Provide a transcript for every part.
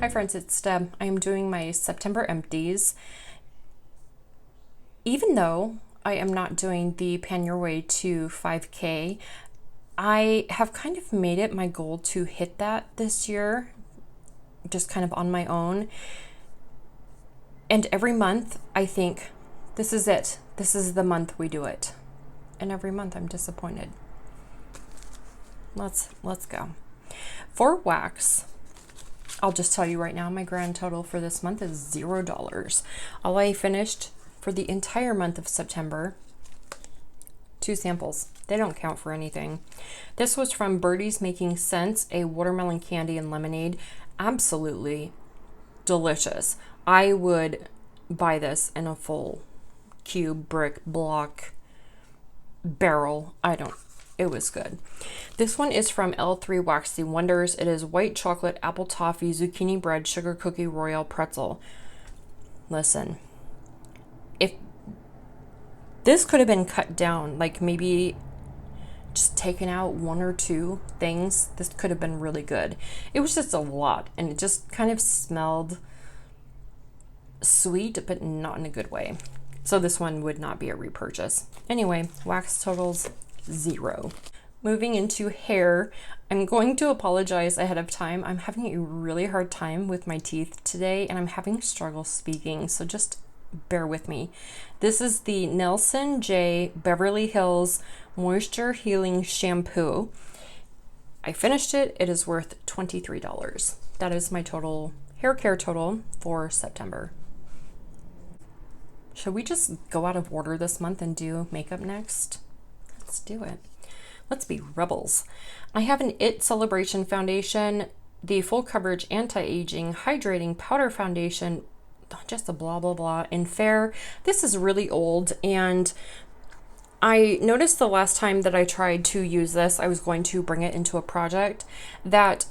Hi friends, it's Deb. I am doing my September empties. Even though I am not doing the Pan Your Way to 5K, I have kind of made it my goal to hit that this year, just kind of on my own. And every month I think, this is it. This is the month we do it. And every month I'm disappointed. Let's go. For wax, I'll just tell you right now, my grand total for this month is $0. All I finished for the entire month of September, 2 samples. They don't count for anything. This was from Birdie's Making Sense, a watermelon candy and lemonade. Absolutely delicious. I would buy this in a full cube, brick, block, barrel. It was good. This one is from L3 Waxy Wonders. It is white chocolate, apple toffee, zucchini bread, sugar cookie, royal pretzel. Listen, if this could have been cut down, like maybe just taken out 1 or 2 things, this could have been really good. It was just a lot, and it just kind of smelled sweet, but not in a good way. So this one would not be a repurchase. Anyway, wax totals 0. Moving into hair, I'm going to apologize ahead of time. I'm having a really hard time with my teeth today, and I'm having struggle speaking, so just bear with me. This is the Nelson J Beverly Hills Moisture Healing Shampoo. I finished it. It is worth $23. That is my total hair care total for September. Should we just go out of order this month and do makeup next? Let's do it. Let's be rebels. I have an IT Celebration Foundation, the Full Coverage Anti-Aging Hydrating Powder Foundation, just a blah, blah, blah, in Fair. This is really old, and I noticed the last time that I tried to use this, I was going to bring it into a project, that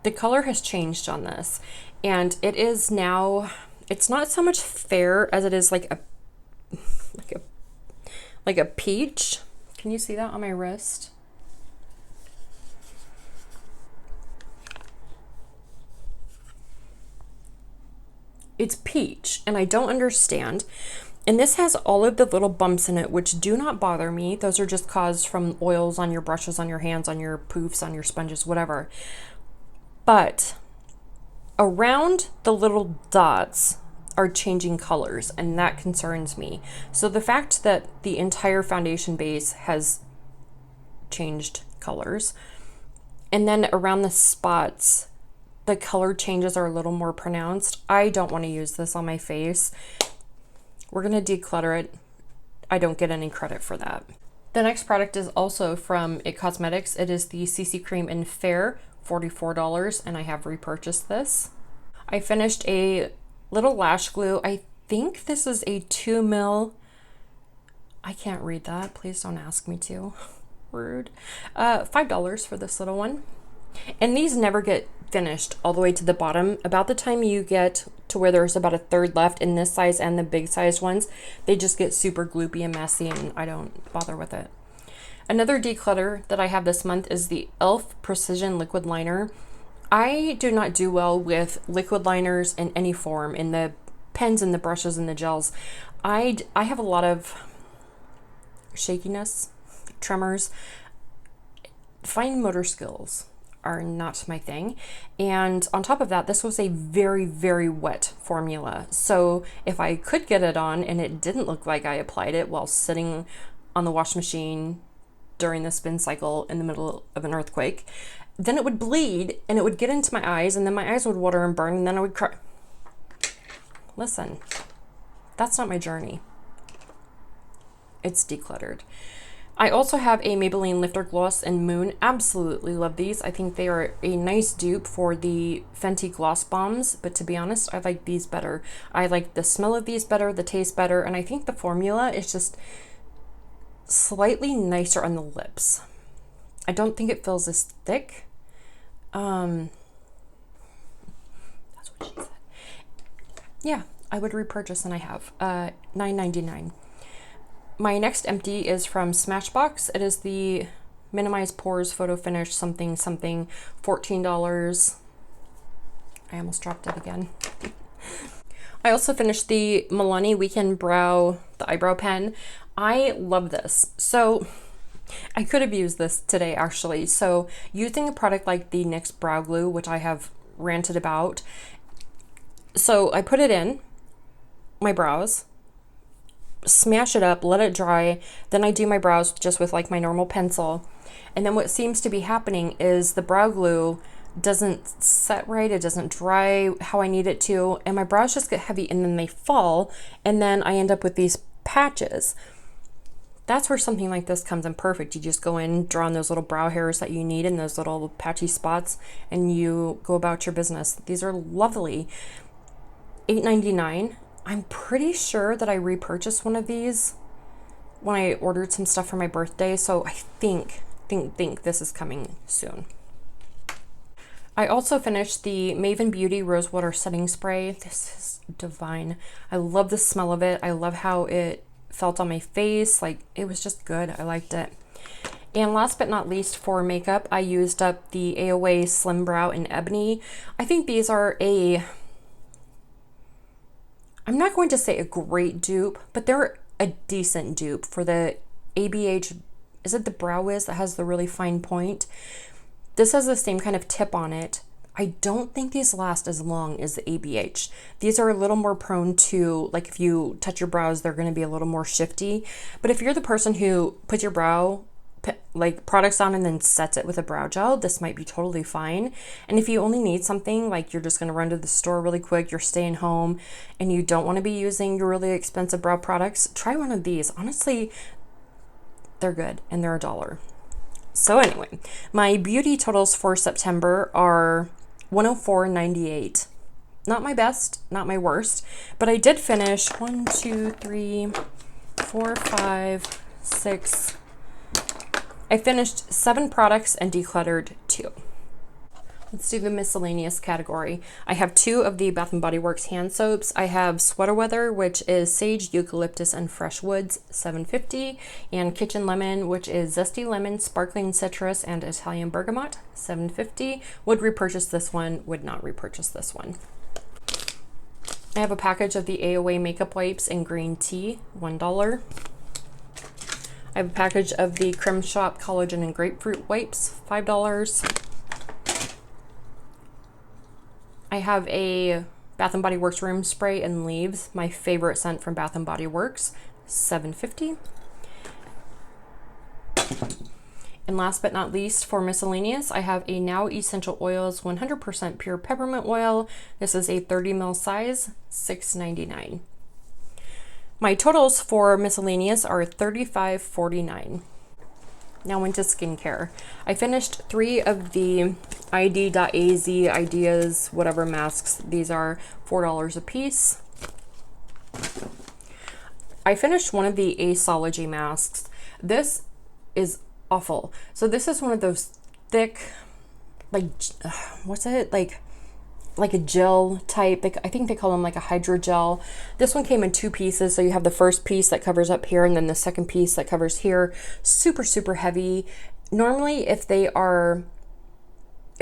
the color has changed on this, and it is now, it's not so much fair as it is like a peach. Can you see that on my wrist? It's peach, and I don't understand. And this has all of the little bumps in it, which do not bother me. Those are just caused from oils on your brushes, on your hands, on your poofs, on your sponges, whatever. But around the little dots are changing colors, and that concerns me. So the fact that the entire foundation base has changed colors, and then around the spots the color changes are a little more pronounced, I don't want to use this on my face. We're gonna declutter it. I don't get any credit for that. The next product is also from IT Cosmetics. It is the CC Cream in Fair, $44, and I have repurchased this. I finished a little lash glue. I think this is a 2 mil. I can't read that. Please don't ask me to. Rude. $5 for this little one. And these never get finished all the way to the bottom. About the time you get to where there's about a third left in this size and the big sized ones, they just get super gloopy and messy, and I don't bother with it. Another declutter that I have this month is the e.l.f. Precision Liquid Liner. I do not do well with liquid liners in any form, in the pens and the brushes and the gels. I have a lot of shakiness, tremors. Fine motor skills are not my thing. And on top of that, this was a very, very wet formula. So if I could get it on and it didn't look like I applied it while sitting on the wash machine during the spin cycle in the middle of an earthquake, then it would bleed and it would get into my eyes, and then my eyes would water and burn, and then I would cry. Listen, that's not my journey. It's decluttered. I also have a Maybelline Lifter Gloss in Moon. Absolutely love these. I think they are a nice dupe for the Fenty Gloss Bombs, but to be honest, I like these better. I like the smell of these better, the taste better, and I think the formula is just slightly nicer on the lips. I don't think it feels as thick. That's what she said. Yeah, I would repurchase, and I have. $9.99. My next empty is from Smashbox. It is the Minimize Pores Photo Finish something, $14. I almost dropped it again. I also finished the Milani Weekend Brow, the eyebrow pen. I love this. So I could have used this today actually. So using a product like the NYX Brow Glue, which I have ranted about. So I put it in my brows, smash it up, let it dry. Then I do my brows just with like my normal pencil. And then what seems to be happening is the brow glue doesn't set right. It doesn't dry how I need it to. And my brows just get heavy and then they fall. And then I end up with these patches. That's where something like this comes in perfect. You just go in, draw on those little brow hairs that you need in those little patchy spots, and you go about your business. These are lovely. $8.99. I'm pretty sure that I repurchased one of these when I ordered some stuff for my birthday. So I think this is coming soon. I also finished the Maven Beauty Rosewater Setting Spray. This is divine. I love the smell of it. I love how it felt on my face. Like, it was just good. I liked it. And last but not least, for makeup, I used up the AOA Slim Brow in Ebony. I think these are I'm not going to say a great dupe, but they're a decent dupe for the ABH. Is it the Brow Wiz that has the really fine point? This has the same kind of tip on it. I don't think these last as long as the ABH. These are a little more prone to, like, if you touch your brows, they're going to be a little more shifty. But if you're the person who puts your brow like products on and then sets it with a brow gel, this might be totally fine. And if you only need something, like you're just going to run to the store really quick, you're staying home and you don't want to be using your really expensive brow products, try one of these. Honestly, they're good and they're $1. So anyway, my beauty totals for September are $104.98. Not my best, not my worst, but I did finish 1, 2, 3, 4, 5, 6. I finished 7 products and decluttered 2. Let's do the miscellaneous category. I have 2 of the Bath & Body Works hand soaps. I have Sweater Weather, which is sage, eucalyptus, and fresh woods, $7.50, and Kitchen Lemon, which is zesty lemon, sparkling citrus, and Italian bergamot, $7.50. Would repurchase this one, would not repurchase this one. I have a package of the AOA makeup wipes in green tea, $1. I have a package of the Creme Shop collagen and grapefruit wipes, $5. I have a Bath & Body Works room spray and leaves, my favorite scent from Bath & Body Works, $7.50. And last but not least, for miscellaneous, I have a Now Essential Oils 100% pure peppermint oil. This is a 30 ml size, $6.99. My totals for miscellaneous are $35.49. Now into skincare. I finished 3 of the ID.AZ Ideas whatever masks. These are $4 a piece. I finished one of the Aceology masks. This is awful. So this is one of those thick, like, what's it? Like a gel type. I think they call them like a hydrogel. This one came in 2 pieces. So you have the first piece that covers up here and then the second piece that covers here. Super, super heavy. Normally, if they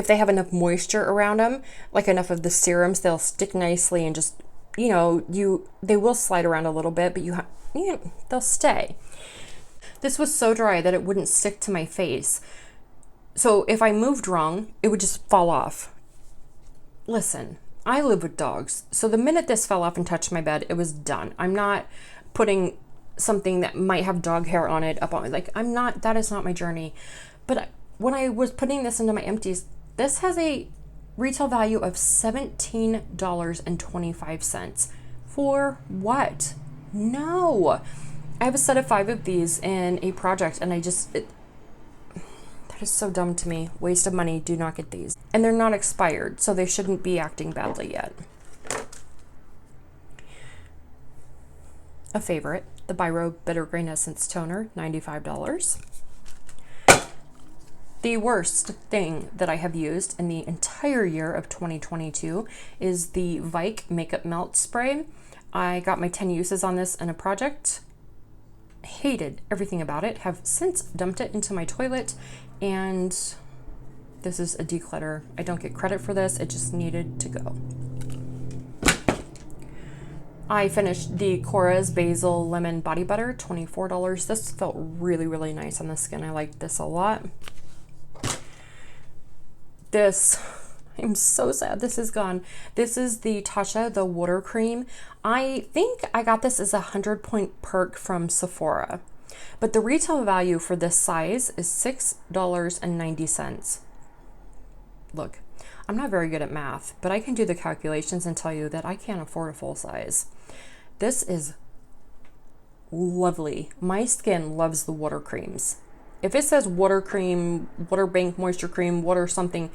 have enough moisture around them, like enough of the serums, they'll stick nicely and just, you know, they will slide around a little bit, but they'll stay. This was so dry that it wouldn't stick to my face. So if I moved wrong, it would just fall off. Listen, I live with dogs, so the minute this fell off and touched my bed, it was done. I'm not putting something that might have dog hair on it up on, like, that is not my journey. But when I was putting this into my empties, this has a retail value of $17.25. For what? No. I have a set of 5 of these in a project, and that is so dumb to me. Waste of money. Do not get these. And they're not expired, so they shouldn't be acting badly yet. A favorite, the Biro Bitter Grain Essence Toner, $95. The worst thing that I have used in the entire year of 2022 is the Vike Makeup Melt Spray. I got my 10 uses on this in a project. Hated everything about it. Have since dumped it into my toilet, and This is a declutter. I don't get credit for this. It just needed to go. I finished the Korres Basil Lemon Body Butter, $24. This felt really, really nice on the skin. I like this a lot. This, I'm so sad this is gone. This is the Tasha, the water cream. I think I got this as a 100-point perk from Sephora, but the retail value for this size is $6.90. Look, I'm not very good at math, but I can do the calculations and tell you that I can't afford a full size. This is lovely. My skin loves the water creams. If it says water cream, water bank moisture cream, water something,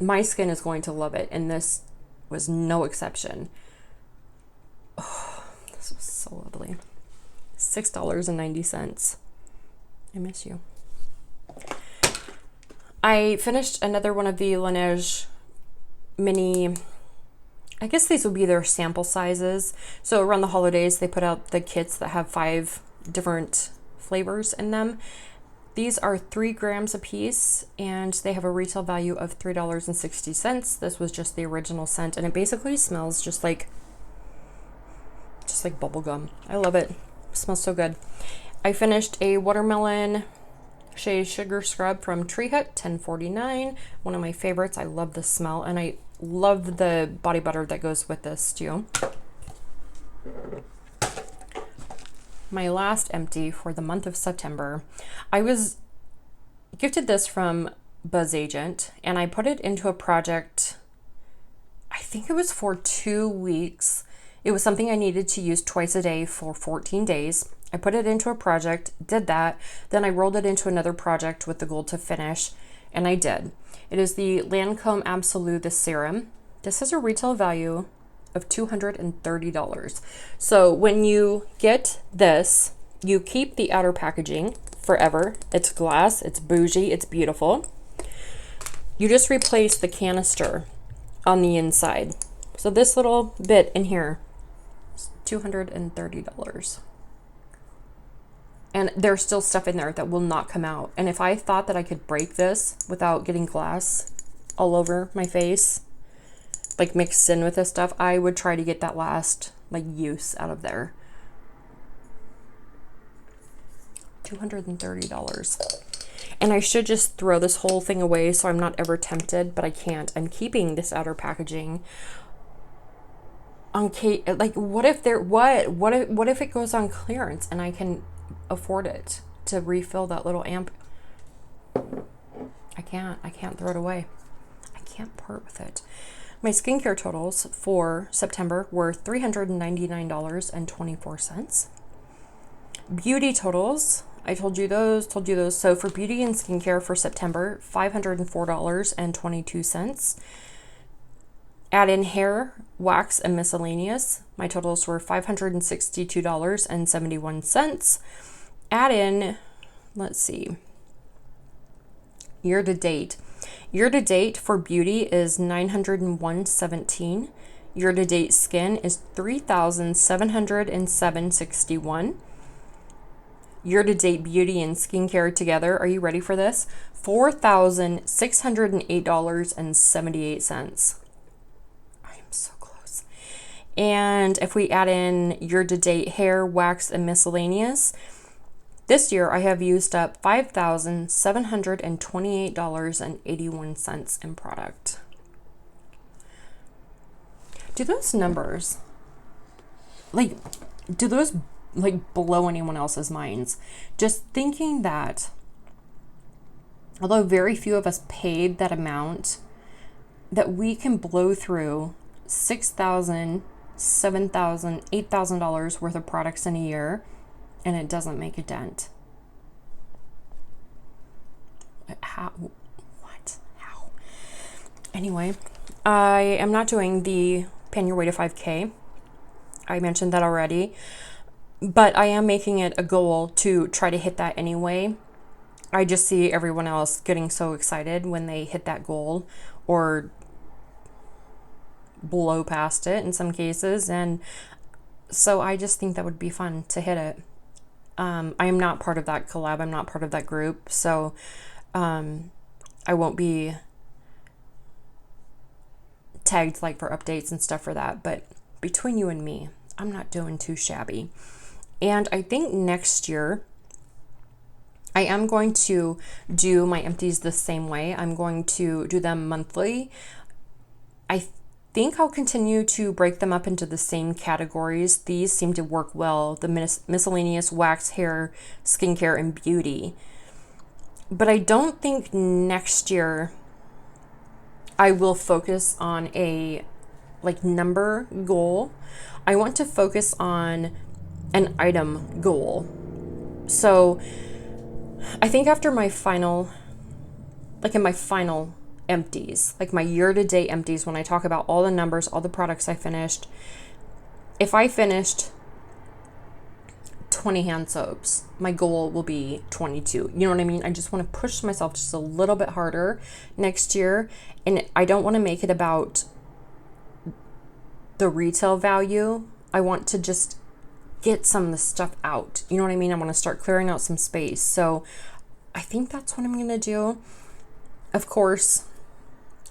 my skin is going to love it. And this was no exception. Oh, this was so lovely. $6.90. I miss you. I finished another one of the Laneige mini, I guess these would be their sample sizes. So around the holidays, they put out the kits that have 5 different flavors in them. These are 3 grams a piece, and they have a retail value of $3.60. This was just the original scent, and it basically smells just like bubble gum. I love it. It smells so good. I finished a watermelon Shea Sugar Scrub from Tree Hut, $10.49. One of my favorites. I love the smell, and I love the body butter that goes with this too. My last empty for the month of September. I was gifted this from Buzz Agent, and I put it into a project. I think it was for 2 weeks. It was something I needed to use twice a day for 14 days. I put it into a project, did that, then I rolled it into another project with the goal to finish, and I did. It is the Lancome Absolute, the Serum. This has a retail value of $230. So when you get this, you keep the outer packaging forever. It's glass, it's bougie, it's beautiful. You just replace the canister on the inside. So this little bit in here is $230. And there's still stuff in there that will not come out. And if I thought that I could break this without getting glass all over my face, like mixed in with this stuff, I would try to get that last like use out of there. $230. And I should just throw this whole thing away so I'm not ever tempted, but I can't. I'm keeping this outer packaging. On Kate, like what if it goes on clearance and I can afford it to refill that little amp? I can't throw it away. I can't part with it. My skincare totals for September were $399.24. Beauty totals, I told you those. So for beauty and skincare for September, $504.22. Add in hair, wax, and miscellaneous. My totals were $562.71. Add in, let's see, year to date. Year to date for beauty is $901.17. Year to date skin is $3,707.61. Year to date beauty and skincare together, are you ready for this? $4,608.78. So close. And if we add in year-to-date hair, wax, and miscellaneous, this year I have used up $5,728.81 in product. Do those numbers, do those blow anyone else's minds? Just thinking that, although very few of us paid that amount, that we can blow through $6,000, $7,000, $8,000 worth of products in a year, and it doesn't make a dent. How? What? How? Anyway, I am not doing the Pan Your Way to 5K. I mentioned that already, but I am making it a goal to try to hit that anyway. I just see everyone else getting so excited when they hit that goal, or blow past it in some cases, and so I just think that would be fun to hit it. I am not part of that collab. I'm not part of that group, so I won't be tagged like for updates and stuff for that. But between you and me, I'm not doing too shabby. And I think next year I am going to do my empties the same way. I'm going to do them monthly. I think I'll continue to break them up into the same categories. These seem to work well. The miscellaneous, wax, hair, skincare, and beauty. But I don't think next year I will focus on a like number goal. I want to focus on an item goal. So I think after my final, like in my final empties, like my year-to-date empties, when I talk about all the numbers, all the products I finished, if I finished 20 hand soaps, my goal will be 22. You know what I mean? I just want to push myself just a little bit harder next year. And I don't want to make it about the retail value. I want to just get some of the stuff out. You know what I mean? I want to start clearing out some space. So I think that's what I'm going to do. Of course,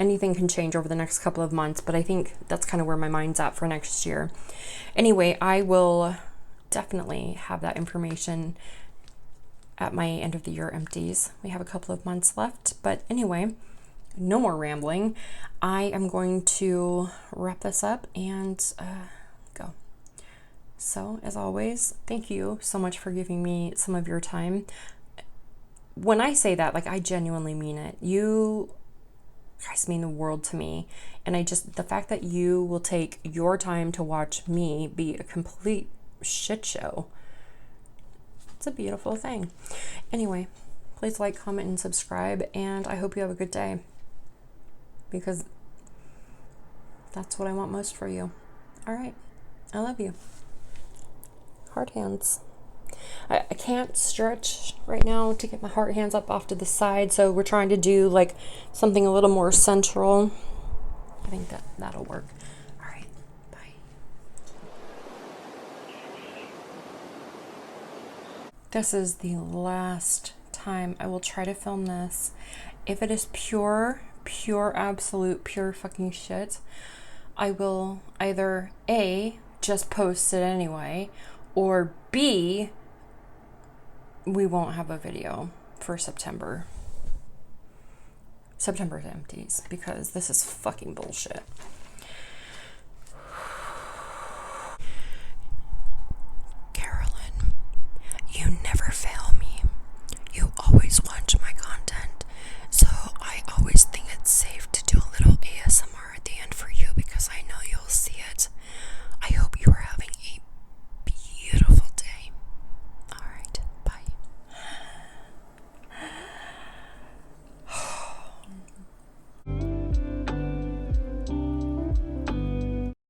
anything can change over the next couple of months, but I think that's kind of where my mind's at for next year. Anyway, I will definitely have that information at my end of the year empties. We have a couple of months left, but anyway, no more rambling. I am going to wrap this up and go. So as always, thank you so much for giving me some of your time. When I say that, like, I genuinely mean it. You guys mean the world to me. And the fact that you will take your time to watch me be a complete shit show, it's a beautiful thing. Anyway, please like, comment, and subscribe. And I hope you have a good day, because that's what I want most for you. All right. I love you. Heart hands. I can't stretch right now to get my heart hands up off to the side, so we're trying to do like something a little more central. I think that'll work. All right, bye. This is the last time I will try to film this. If it is pure, absolute, pure fucking shit, I will either A, just post it anyway, or B, we won't have a video for September's empties, because this is fucking bullshit.